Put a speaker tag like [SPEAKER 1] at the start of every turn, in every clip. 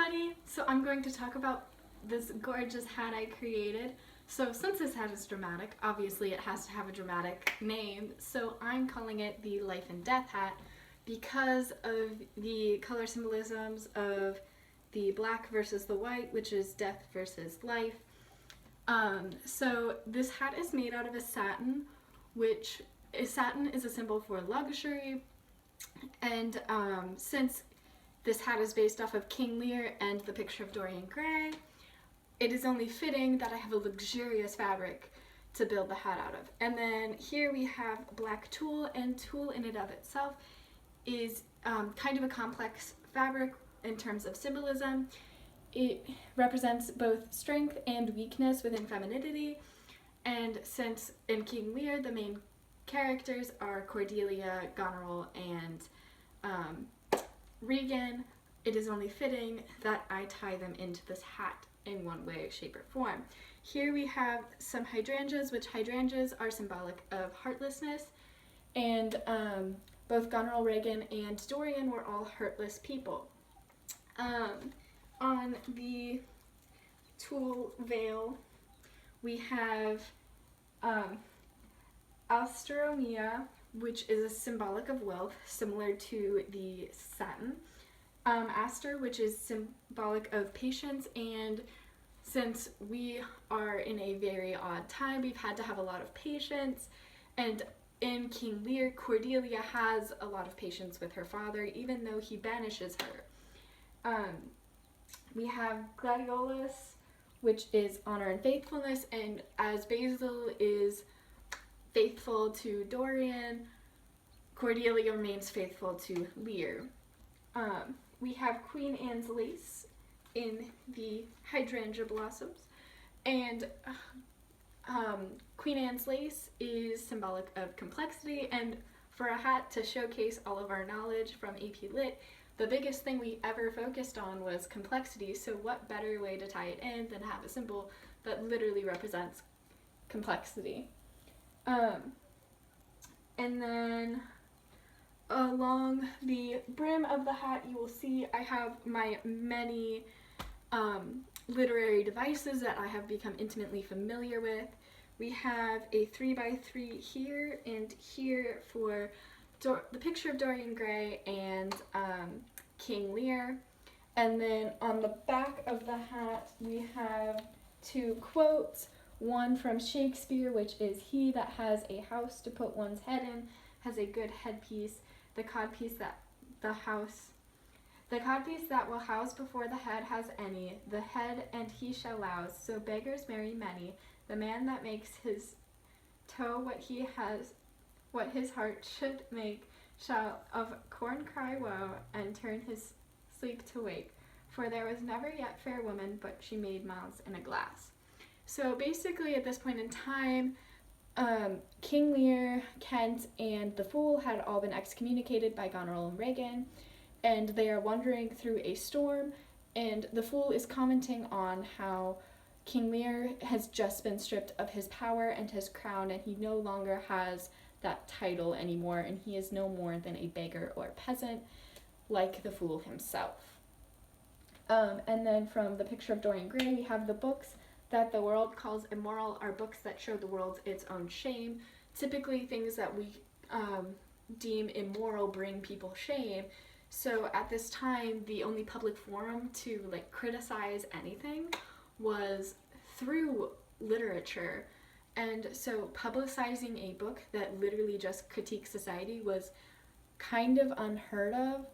[SPEAKER 1] everybody! So I'm going to talk about this gorgeous hat I created. So since this hat is dramatic, obviously it has to have a dramatic name, so I'm calling it the Life and Death hat because of the color symbolisms of the black versus the white, which is death versus life. So this hat is made out of a satin, which satin is a symbol for luxury, and since this hat is based off of King Lear and the picture of Dorian Gray, it is only fitting that I have a luxurious fabric to build the hat out of. And then here we have black tulle, and tulle in and of itself is kind of a complex fabric in terms of symbolism. It represents both strength and weakness within femininity, and since in King Lear the main characters are Cordelia, Goneril, and Regan, it is only fitting that I tie them into this hat in one way, shape, or form. Here we have some hydrangeas, which hydrangeas are symbolic of heartlessness, and both Goneril, Regan, and Dorian were all heartless people. On the tulle veil, we have Alsteronia, which is a symbolic of wealth, similar to the satin. Aster, which is symbolic of patience, and since we are in a very odd time, we've had to have a lot of patience, and in King Lear, Cordelia has a lot of patience with her father, even though he banishes her. We have Gladiolus, which is honor and faithfulness, and as Basil is faithful to Dorian, Cordelia remains faithful to Lear. We have Queen Anne's lace in the hydrangea blossoms, and Queen Anne's lace is symbolic of complexity, and for a hat to showcase all of our knowledge from AP Lit, the biggest thing we ever focused on was complexity, so what better way to tie it in than have a symbol that literally represents complexity. And then along the brim of the hat, you will see I have my many literary devices that I have become intimately familiar with. We have a 3x3 here and here for the picture of Dorian Gray and King Lear. And then on the back of the hat, we have two quotes. One from Shakespeare, which is, "He that has a house to put one's head in has a good headpiece. The codpiece that will house before the head has any. The head and he shall louse. So beggars marry many. The man that makes his toe what his heart should make, shall of corn cry woe, and turn his sleep to wake. For there was never yet fair woman, but she made mouths in a glass." So basically at this point in time, King Lear, Kent, and the Fool had all been excommunicated by Goneril and Regan, and they are wandering through a storm, and the Fool is commenting on how King Lear has just been stripped of his power and his crown, and he no longer has that title anymore, and he is no more than a beggar or peasant, like the Fool himself. And then from the picture of Dorian Gray, we have the books that the world calls immoral are books that show the world its own shame. Typically things that we deem immoral bring people shame. So at this time, the only public forum to criticize anything was through literature. And so publicizing a book that literally just critiques society was kind of unheard of,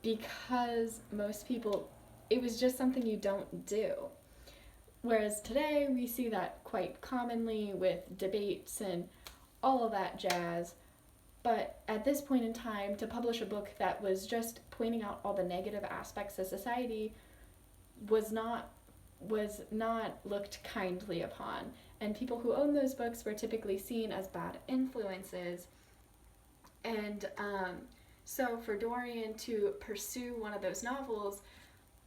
[SPEAKER 1] because most people, it was just something you don't do. Whereas today we see that quite commonly with debates and all of that jazz. But at this point in time, to publish a book that was just pointing out all the negative aspects of society was not looked kindly upon. And people who owned those books were typically seen as bad influences. And so for Dorian to pursue one of those novels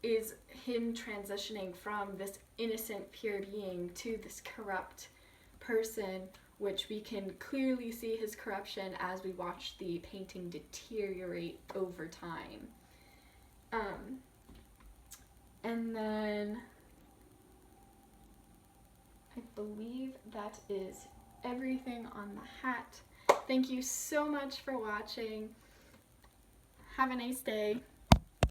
[SPEAKER 1] is him transitioning from this innocent, pure being to this corrupt person, which we can clearly see his corruption as we watch the painting deteriorate over time. And then I believe that is everything on the hat. Thank you so much for watching. Have a nice day.